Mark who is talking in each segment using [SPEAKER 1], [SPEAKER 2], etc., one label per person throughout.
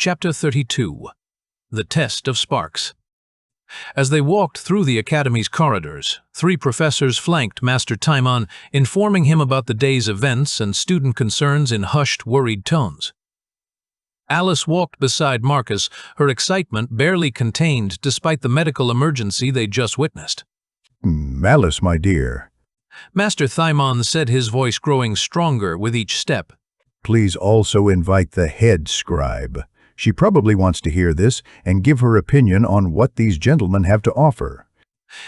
[SPEAKER 1] Chapter 32. The Test of Sparks. As they walked through the Academy's corridors, three professors flanked Master Timon, informing him about the day's events and student concerns in hushed, worried tones. Alice walked beside Marcus, her excitement barely contained despite the medical emergency they'd just witnessed.
[SPEAKER 2] Alice, my dear.
[SPEAKER 1] Master Timon said, his voice growing stronger with each step.
[SPEAKER 2] Please also invite the head scribe. She probably wants to hear this and give her opinion on what these gentlemen have to offer.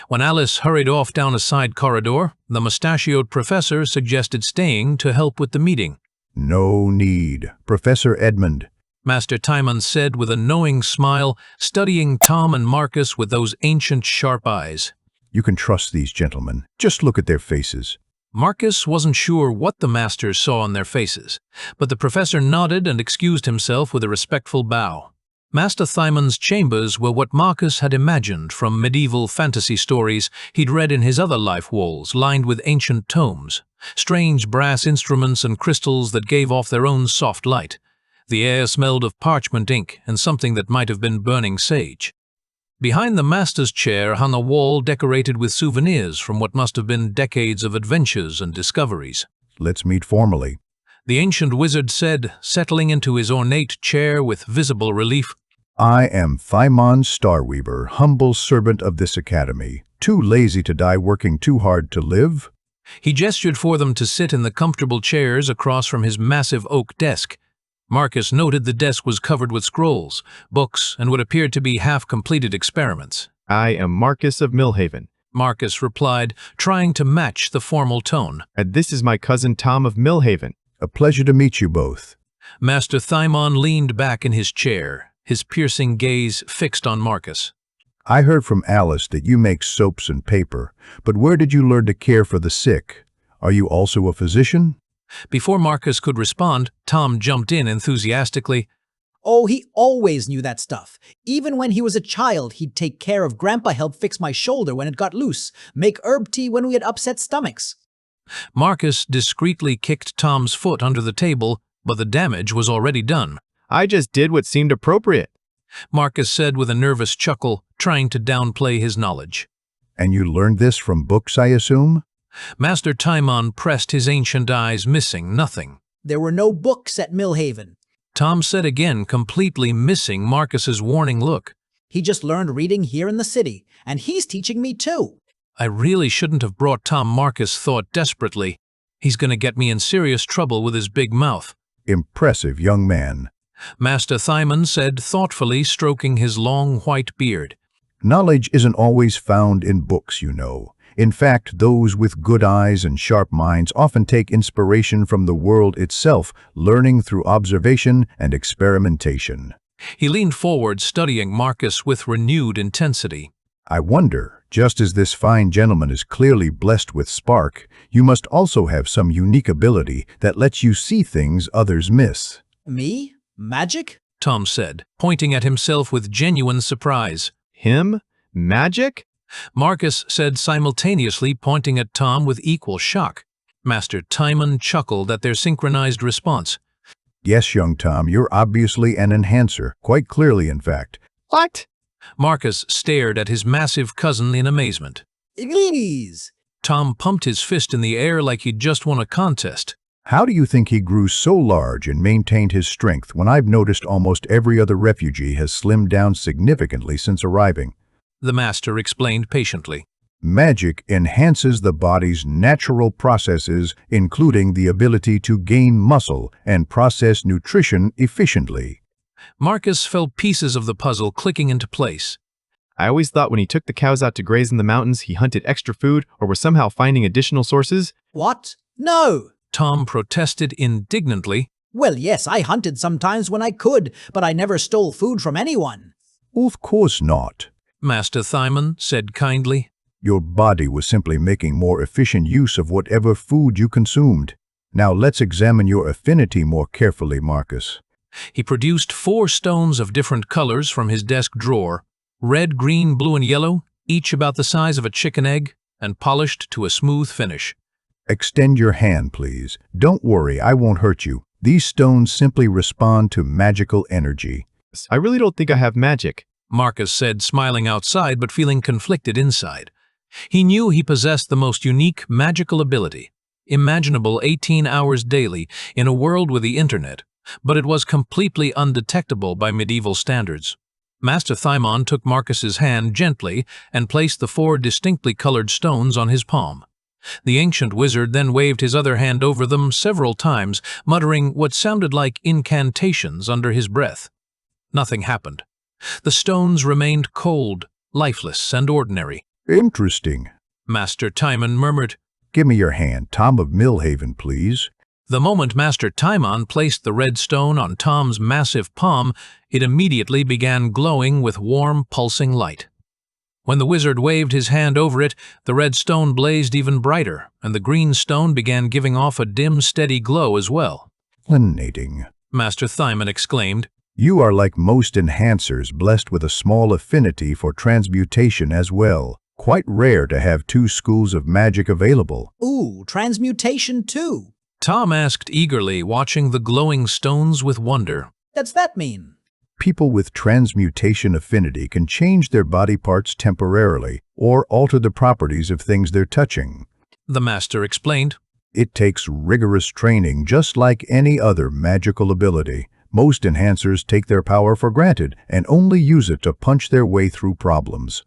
[SPEAKER 1] When Alice hurried off down a side corridor, the mustachioed professor suggested staying to help with the meeting.
[SPEAKER 2] No need, Professor Edmund,
[SPEAKER 1] Master Timon said with a knowing smile, studying Tom and Marcus with those ancient sharp eyes.
[SPEAKER 2] You can trust these gentlemen. Just look at their faces.
[SPEAKER 1] Marcus wasn't sure what the masters saw on their faces, but the professor nodded and excused himself with a respectful bow. Master Timon's chambers were what Marcus had imagined from medieval fantasy stories he'd read in his other life walls, lined with ancient tomes, strange brass instruments and crystals that gave off their own soft light. The air smelled of parchment ink and something that might have been burning sage. Behind the master's chair hung a wall decorated with souvenirs from what must have been decades of adventures and discoveries.
[SPEAKER 2] Let's meet formally,
[SPEAKER 1] The ancient wizard said, settling into his ornate chair with visible relief.
[SPEAKER 2] I am Timon Starweaver, humble servant of this academy, too lazy to die working too hard to live.
[SPEAKER 1] He gestured for them to sit in the comfortable chairs across from his massive oak desk. Marcus noted the desk was covered with scrolls, books, and what appeared to be half-completed experiments.
[SPEAKER 3] I am Marcus of Millhaven.
[SPEAKER 1] Marcus replied, trying to match the formal tone.
[SPEAKER 3] And this is my cousin Tom of Millhaven.
[SPEAKER 2] A pleasure to meet you both.
[SPEAKER 1] Master Timon leaned back in his chair, his piercing gaze fixed on Marcus.
[SPEAKER 2] I heard from Alice that you make soaps and paper, but where did you learn to care for the sick? Are you also a physician?
[SPEAKER 1] Before Marcus could respond, Tom jumped in enthusiastically.
[SPEAKER 4] Oh, he always knew that stuff. Even when he was a child, he'd take care of Grandpa help fix my shoulder when it got loose, make herb tea when we had upset stomachs.
[SPEAKER 1] Marcus discreetly kicked Tom's foot under the table, but the damage was already done.
[SPEAKER 3] I just did what seemed appropriate.
[SPEAKER 1] Marcus said with a nervous chuckle, trying to downplay his knowledge.
[SPEAKER 2] And you learned this from books, I assume?
[SPEAKER 1] Master Timon pressed his ancient eyes, missing nothing.
[SPEAKER 4] There were no books at Millhaven.
[SPEAKER 1] Tom said again, completely missing Marcus's warning look.
[SPEAKER 4] He just learned reading here in the city, and he's teaching me too.
[SPEAKER 1] I really shouldn't have brought Tom, Marcus thought desperately. He's going to get me in serious trouble with his big mouth.
[SPEAKER 2] Impressive young man.
[SPEAKER 1] Master Timon said thoughtfully, stroking his long white beard.
[SPEAKER 2] Knowledge isn't always found in books, you know. In fact, those with good eyes and sharp minds often take inspiration from the world itself, learning through observation and experimentation.
[SPEAKER 1] He leaned forward, studying Marcus with renewed intensity.
[SPEAKER 2] I wonder, just as this fine gentleman is clearly blessed with spark, you must also have some unique ability that lets you see things others miss.
[SPEAKER 4] Me? Magic?
[SPEAKER 1] Tom said, pointing at himself with genuine surprise.
[SPEAKER 3] Him? Magic?
[SPEAKER 1] Marcus said simultaneously, pointing at Tom with equal shock. Master Timon chuckled at their synchronized response.
[SPEAKER 2] Yes, young Tom, you're obviously an enhancer, quite clearly in fact.
[SPEAKER 3] What?
[SPEAKER 1] Marcus stared at his massive cousin in amazement.
[SPEAKER 4] Please.
[SPEAKER 1] Tom pumped his fist in the air like he'd just won a contest.
[SPEAKER 2] How do you think he grew so large and maintained his strength when I've noticed almost every other refugee has slimmed down significantly since arriving?
[SPEAKER 1] The master explained patiently.
[SPEAKER 2] Magic enhances the body's natural processes, including the ability to gain muscle and process nutrition efficiently.
[SPEAKER 1] Marcus felt pieces of the puzzle clicking into place.
[SPEAKER 3] I always thought when he took the cows out to graze in the mountains, he hunted extra food or was somehow finding additional sources.
[SPEAKER 4] What? No.
[SPEAKER 1] Tom protested indignantly.
[SPEAKER 4] Well, yes, I hunted sometimes when I could, but I never stole food from anyone.
[SPEAKER 2] Of course not.
[SPEAKER 1] Master Timon said kindly.
[SPEAKER 2] Your body was simply making more efficient use of whatever food you consumed. Now let's examine your affinity more carefully, Marcus.
[SPEAKER 1] He produced 4 stones of different colors from his desk drawer, red, green, blue, and yellow, each about the size of a chicken egg, and polished to a smooth finish.
[SPEAKER 2] Extend your hand, please. Don't worry, I won't hurt you. These stones simply respond to magical energy.
[SPEAKER 3] I really don't think I have magic.
[SPEAKER 1] Marcus said, smiling outside but feeling conflicted inside. He knew he possessed the most unique magical ability, imaginable 18 hours daily in a world with the internet, but it was completely undetectable by medieval standards. Master Thymon took Marcus's hand gently and placed the 4 distinctly colored stones on his palm. The ancient wizard then waved his other hand over them several times, muttering what sounded like incantations under his breath. Nothing happened. The stones remained cold, lifeless, and ordinary.
[SPEAKER 2] Interesting.
[SPEAKER 1] Master Timon murmured.
[SPEAKER 2] Give me your hand, Tom of Millhaven, please.
[SPEAKER 1] The moment Master Timon placed the red stone on Tom's massive palm, it immediately began glowing with warm, pulsing light. When the wizard waved his hand over it, the red stone blazed even brighter, and the green stone began giving off a dim, steady glow as well.
[SPEAKER 2] Fascinating.
[SPEAKER 1] Master Thymon exclaimed.
[SPEAKER 2] You are like most enhancers, blessed with a small affinity for transmutation as well. Quite rare to have 2 schools of magic available.
[SPEAKER 4] Ooh, transmutation too.
[SPEAKER 1] Tom asked eagerly, watching the glowing stones with wonder.
[SPEAKER 4] What's that mean?
[SPEAKER 2] People with transmutation affinity can change their body parts temporarily or alter the properties of things they're touching.
[SPEAKER 1] The master explained.
[SPEAKER 2] It takes rigorous training just like any other magical ability. Most enhancers take their power for granted and only use it to punch their way through problems.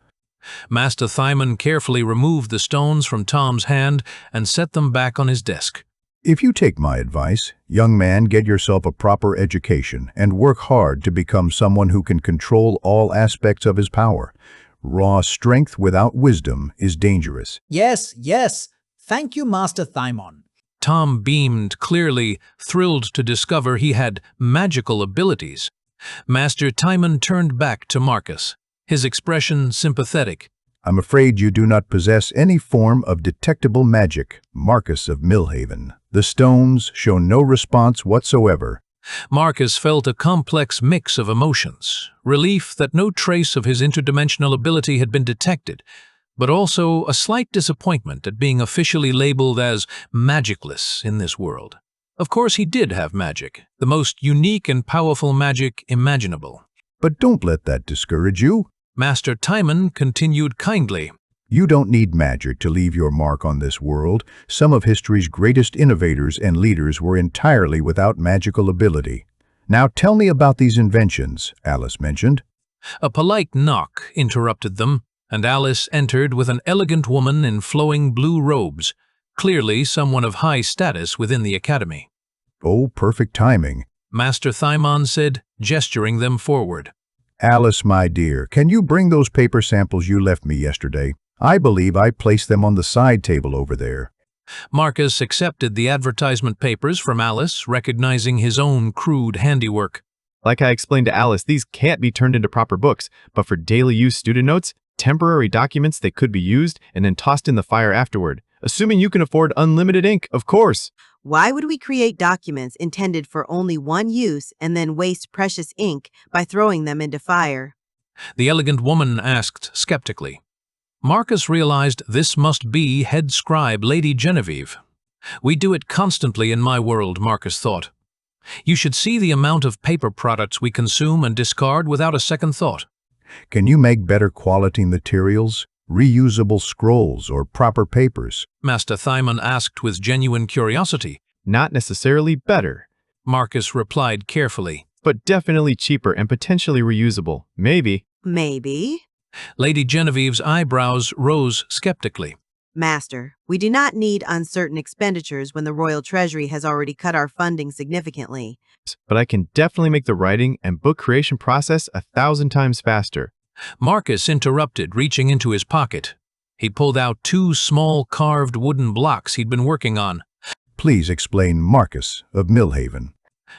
[SPEAKER 1] Master Thymon carefully removed the stones from Tom's hand and set them back on his desk.
[SPEAKER 2] If you take my advice, young man, get yourself a proper education and work hard to become someone who can control all aspects of his power. Raw strength without wisdom is dangerous.
[SPEAKER 4] Yes, yes. Thank you, Master Thymon.
[SPEAKER 1] Tom beamed, clearly thrilled to discover he had magical abilities. Master Timon turned back to Marcus, his expression sympathetic.
[SPEAKER 2] I'm afraid you do not possess any form of detectable magic, Marcus of Millhaven. The stones show no response whatsoever.
[SPEAKER 1] Marcus felt a complex mix of emotions, relief that no trace of his interdimensional ability had been detected, but also a slight disappointment at being officially labeled as magicless in this world. Of course, he did have magic, the most unique and powerful magic imaginable.
[SPEAKER 2] But don't let that discourage you.
[SPEAKER 1] Master Timon continued kindly.
[SPEAKER 2] You don't need magic to leave your mark on this world. Some of history's greatest innovators and leaders were entirely without magical ability. Now tell me about these inventions, Alice mentioned.
[SPEAKER 1] A polite knock interrupted them, and Alice entered with an elegant woman in flowing blue robes, clearly someone of high status within the academy.
[SPEAKER 2] Oh, perfect timing.
[SPEAKER 1] Master Thymon said, gesturing them forward.
[SPEAKER 2] Alice, my dear, can you bring those paper samples you left me yesterday? I believe I placed them on the side table over there.
[SPEAKER 1] Marcus accepted the advertisement papers from Alice, recognizing his own crude handiwork.
[SPEAKER 3] Like I explained to Alice, these can't be turned into proper books, but for daily use student notes, temporary documents that could be used and then tossed in the fire afterward. Assuming you can afford unlimited ink, of course.
[SPEAKER 5] Why would we create documents intended for only one use and then waste precious ink by throwing them into fire?
[SPEAKER 1] The elegant woman asked skeptically. Marcus realized this must be head scribe Lady Genevieve. We do it constantly in my world, Marcus thought. You should see the amount of paper products we consume and discard without a second thought.
[SPEAKER 2] Can you make better quality materials, reusable scrolls, or proper papers?
[SPEAKER 1] Master Thymon asked with genuine curiosity.
[SPEAKER 3] Not necessarily better,
[SPEAKER 1] Marcus replied carefully.
[SPEAKER 3] but definitely cheaper and potentially reusable. Maybe.
[SPEAKER 5] Maybe.
[SPEAKER 1] Lady Genevieve's eyebrows rose skeptically.
[SPEAKER 5] Master, we do not need uncertain expenditures when the royal treasury has already cut our funding significantly.
[SPEAKER 3] But I can definitely make the writing and book creation process 1,000 times faster.
[SPEAKER 1] Marcus interrupted, reaching into his pocket. He pulled out 2 small carved wooden blocks he'd been working on.
[SPEAKER 2] Please explain, Marcus of Millhaven.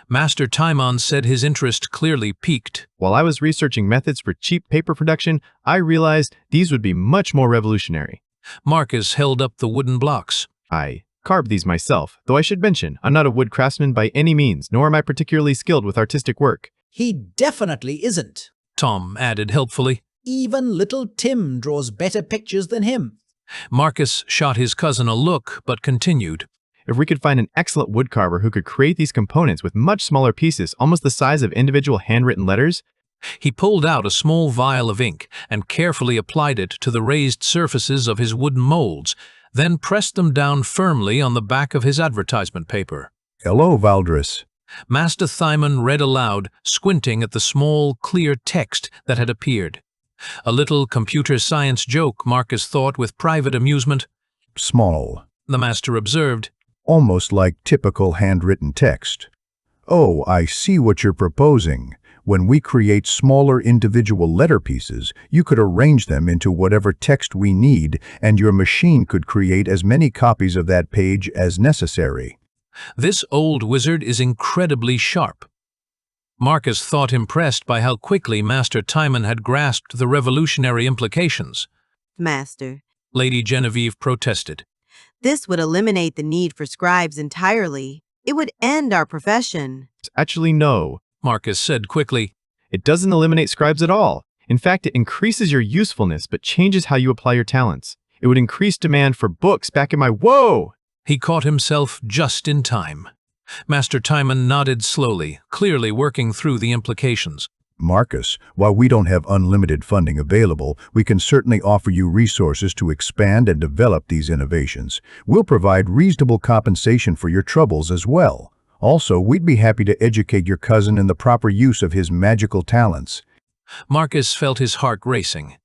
[SPEAKER 1] Master Timon said, his interest clearly piqued.
[SPEAKER 3] While I was researching methods for cheap paper production, I realized these would be much more revolutionary.
[SPEAKER 1] Marcus held up the wooden blocks.
[SPEAKER 3] I carved these myself, though I should mention, I'm not a wood craftsman by any means, nor am I particularly skilled with artistic work.
[SPEAKER 4] He definitely isn't.
[SPEAKER 1] Tom added helpfully.
[SPEAKER 4] Even little Tim draws better pictures than him.
[SPEAKER 1] Marcus shot his cousin a look, but continued.
[SPEAKER 3] If we could find an excellent woodcarver who could create these components with much smaller pieces, almost the size of individual handwritten letters.
[SPEAKER 1] He pulled out a small vial of ink and carefully applied it to the raised surfaces of his wooden molds, then pressed them down firmly on the back of his advertisement paper.
[SPEAKER 2] Hello, Valdris.
[SPEAKER 1] Master Thymon read aloud, squinting at the small, clear text that had appeared. A little computer science joke, Marcus thought with private amusement.
[SPEAKER 2] Small.
[SPEAKER 1] The master observed.
[SPEAKER 2] Almost like typical handwritten text. Oh, I see what you're proposing. When we create smaller individual letter pieces, you could arrange them into whatever text we need, and your machine could create as many copies of that page as necessary.
[SPEAKER 1] This old wizard is incredibly sharp. Marcus thought impressed by how quickly Master Timon had grasped the revolutionary implications.
[SPEAKER 5] Master,
[SPEAKER 1] Lady Genevieve protested.
[SPEAKER 5] this would eliminate the need for scribes entirely. It would end our profession.
[SPEAKER 3] Actually, no.
[SPEAKER 1] Marcus said quickly.
[SPEAKER 3] It doesn't eliminate scribes at all. In fact, it increases your usefulness but changes how you apply your talents. It would increase demand for books back in my— Whoa!
[SPEAKER 1] He caught himself just in time. Master Timon nodded slowly, clearly working through the implications.
[SPEAKER 2] Marcus, while we don't have unlimited funding available, we can certainly offer you resources to expand and develop these innovations. We'll provide reasonable compensation for your troubles as well. Also, we'd be happy to educate your cousin in the proper use of his magical talents.
[SPEAKER 1] Marcus felt his heart racing.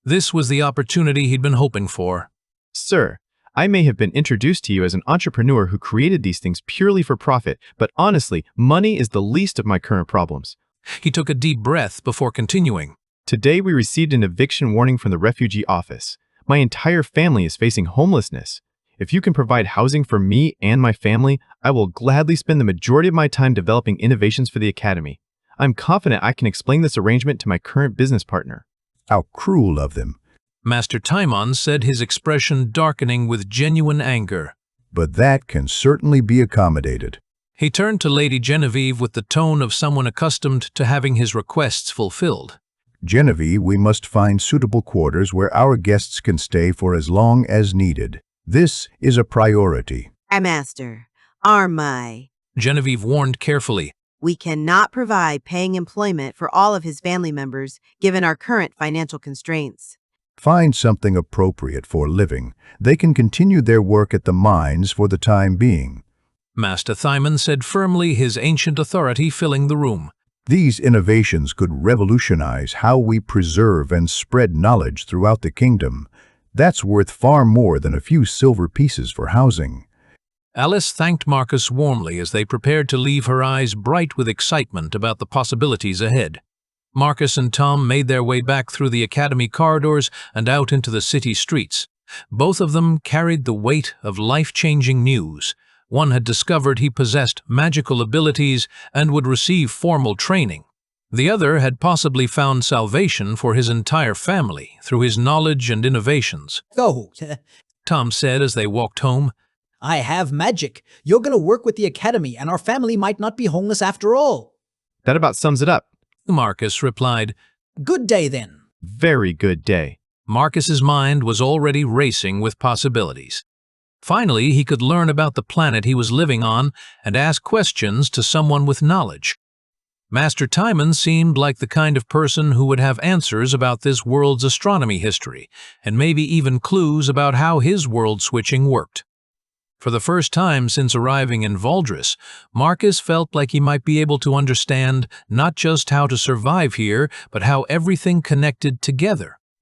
[SPEAKER 1] This was the opportunity he'd been hoping for.
[SPEAKER 3] Sir, I may have been introduced to you as an entrepreneur who created these things purely for profit, but honestly, money is the least of my current problems.
[SPEAKER 1] He took a deep breath before continuing.
[SPEAKER 3] Today we received an eviction warning from the refugee office. My entire family is facing homelessness. If you can provide housing for me and my family, I will gladly spend the majority of my time developing innovations for the Academy. I'm confident I can explain this arrangement to my current business partner.
[SPEAKER 2] How cruel of them.
[SPEAKER 1] Master Timon said, his expression darkening with genuine anger.
[SPEAKER 2] But that can certainly be accommodated.
[SPEAKER 1] He turned to Lady Genevieve with the tone of someone accustomed to having his requests fulfilled.
[SPEAKER 2] Genevieve, we must find suitable quarters where our guests can stay for as long as needed. This is a priority.
[SPEAKER 5] Master, Armai.
[SPEAKER 1] Genevieve warned carefully.
[SPEAKER 5] We cannot provide paying employment for all of his family members, given our current financial constraints.
[SPEAKER 2] Find something appropriate for living. They can continue their work at the mines for the time being.
[SPEAKER 1] Master Thymon said firmly, his ancient authority filling the room.
[SPEAKER 2] These innovations could revolutionize how we preserve and spread knowledge throughout the kingdom. That's worth far more than a few silver pieces for housing.
[SPEAKER 1] Alice thanked Marcus warmly as they prepared to leave, her eyes bright with excitement about the possibilities ahead. Marcus and Tom made their way back through the Academy corridors and out into the city streets. Both of them carried the weight of life-changing news. One had discovered he possessed magical abilities and would receive formal training. The other had possibly found salvation for his entire family through his knowledge and innovations.
[SPEAKER 4] Oh,
[SPEAKER 1] Tom said as they walked home.
[SPEAKER 4] I have magic. You're going to work with the Academy, and our family might not be homeless after all.
[SPEAKER 3] That about sums it up.
[SPEAKER 1] Marcus replied.
[SPEAKER 4] Good day, then.
[SPEAKER 3] Very good day.
[SPEAKER 1] Marcus's mind was already racing with possibilities. Finally, he could learn about the planet he was living on and ask questions to someone with knowledge. Master Timon seemed like the kind of person who would have answers about this world's astronomy history, and maybe even clues about how his world switching worked. For the first time since arriving in Valdris, Marcus felt like he might be able to understand not just how to survive here, but how everything connected together.